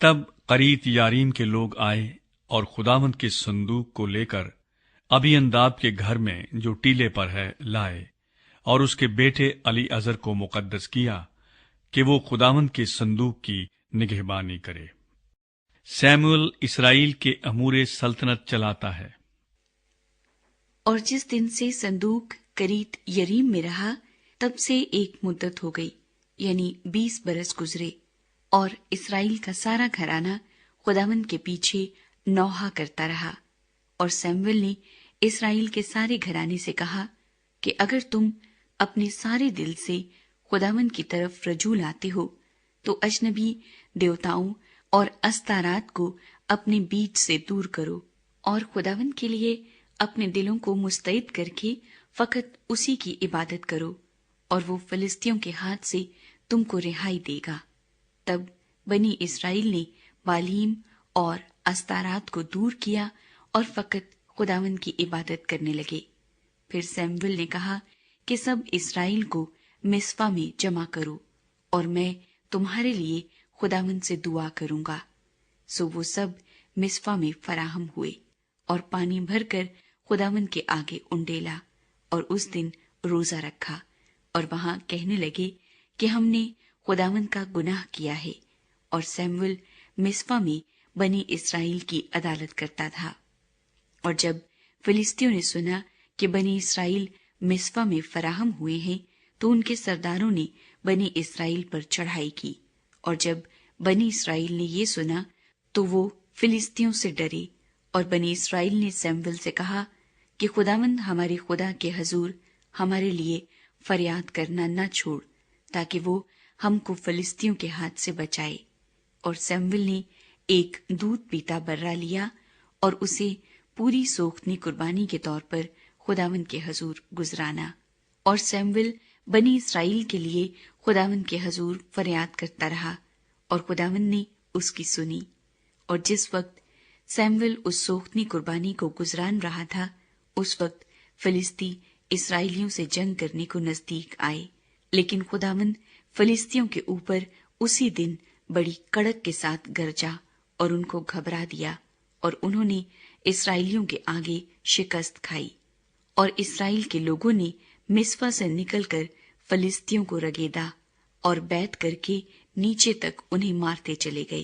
تب قریت یاریم کے لوگ آئے اور خداوند کے صندوق کو لے کر ابی انداب کے گھر میں جو ٹیلے پر ہے لائے، اور اس کے بیٹے علی ازر کو مقدس کیا کہ وہ خداوند کے صندوق کی نگہبانی کرے۔ سیموئیل اسرائیل کے امور سلطنت چلاتا ہے۔ اور جس دن سے صندوق کریت یریم میں رہا، تب سے ایک مدت ہو گئی، یعنی 20 برس گزرے، اور اسرائیل کا سارا گھرانہ خداوند کے پیچھے نوحہ کرتا رہا۔ اور سیموئیل نے اسرائیل کے سارے گھرانے سے کہا کہ اگر تم اپنے سارے دل سے خداوند کی طرف رجوع لاتے ہو تو اجنبی دیوتاؤں اور استارات کو اپنے بیچ سے دور کرو، اور خداوند کے لیے اپنے دلوں کو مستعد کر کے فقط اسی کی عبادت کرو، اور وہ فلسطینیوں کے ہاتھ سے تم کو رہائی دے گا۔ تب بنی اسرائیل نے بالیم اور استارات کو دور کیا اور فقط خداوند کی عبادت کرنے لگے۔ پھر سیموئیل نے کہا کہ سب اسرائیل کو مصپا میں جمع کرو، اور میں تمہارے لیے خداوند سے دعا کروں گا۔ سو وہ سب مصپا میں فراہم ہوئے، اور پانی بھر کر خداوند کے آگے انڈیلا، اور اس دن روزہ رکھا، اور وہاں کہنے لگے کہ ہم نے خداوند کا گناہ کیا ہے۔ اور سیموئیل مصپا میں بنی اسرائیل کی عدالت کرتا تھا۔ اور جب فلسطینیوں نے سنا کہ بنی اسرائیل مصپا میں فراہم ہوئے ہیں، تو ان کے سرداروں نے بنی اسرائیل پر چڑھائی کی، اور جب بنی اسرائیل نے یہ سنا تو وہ فلسطینیوں سے ڈرے، اور بنی اسرائیل نے سیموئیل سے کہا کہ خداوند ہمارے خدا کے حضور ہمارے لیے فریاد کرنا نہ چھوڑ، تاکہ وہ ہم کو فلسطینیوں کے ہاتھ سے بچائے۔ اور سیموئیل نے ایک دودھ پیتا برا لیا اور اسے پوری سوختنی قربانی کے طور پر خداوند کے حضور گزرانا۔ اور سیموئیل بنی اسرائیل کے لیے خداوند کے حضور فریاد کرتا رہا، اور خداوند نے اس کی سنی۔ اور جس وقت سیموئیل اس سوختنی قربانی کو گزران رہا تھا، اس وقت فلسطی اسرائیلیوں سے جنگ کرنے کو نزدیک آئے، لیکن خداوند فلسطینیوں کے اوپر اسی دن بڑی کڑک کے ساتھ گرجا اور ان کو گھبرا دیا، اور انہوں نے اسرائیلیوں کے آگے شکست کھائی۔ اور اسرائیل کے لوگوں نے مصپا سے نکل کر فلسطینیوں کو رگیدا اور بیعت کر کے نیچے تک انہیں مارتے چلے گئے۔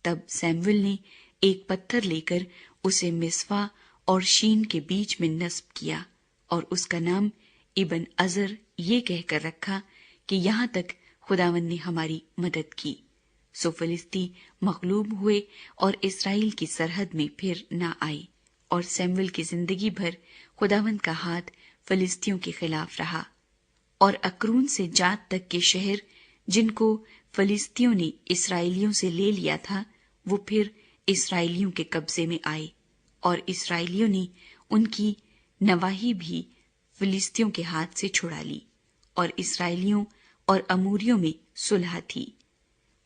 تب سیموئیل نے ایک پتھر لے کر اسے مصپا اور شین کے بیچ میں نصب کیا، اور اس کا نام ابن عزر یہ کہہ کر رکھا کہ یہاں تک خداوند نے ہماری مدد کی۔ سو فلسطی مغلوب ہوئے اور اسرائیل کی سرحد میں پھر نہ آئے، اور سیموئیل کی زندگی بھر خداوند کا ہاتھ فلسطینیوں کے خلاف رہا۔ اور اکرون سے جات تک کے شہر جن کو فلسطینیوں نے اسرائیلیوں سے لے لیا تھا، وہ پھر اسرائیلیوں کے قبضے میں آئے، اور اسرائیلیوں نے ان کی نواحی بھی فلسطینیوں کے ہاتھ سے چھڑا لی، اور اسرائیلیوں اور اموریوں میں صلح تھی۔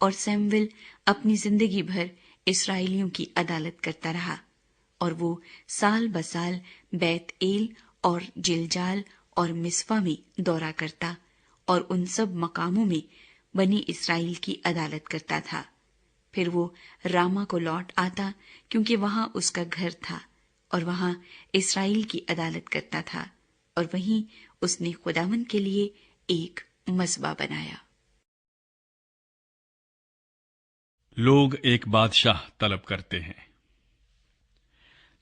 اور سیموئیل اپنی زندگی بھر اسرائیلیوں کی عدالت کرتا رہا، اور وہ سال بسال بیت ایل اور جلجال اور مصپا میں دورہ کرتا، اور ان سب مقاموں میں بنی اسرائیل کی عدالت کرتا تھا۔ پھر وہ راما کو لوٹ آتا، کیونکہ وہاں اس کا گھر تھا، اور وہاں اسرائیل کی عدالت کرتا تھا، اور وہیں اس نے خداوند کے لیے ایک مذبح بنایا۔ لوگ ایک بادشاہ طلب کرتے ہیں۔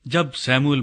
جب سیموئیل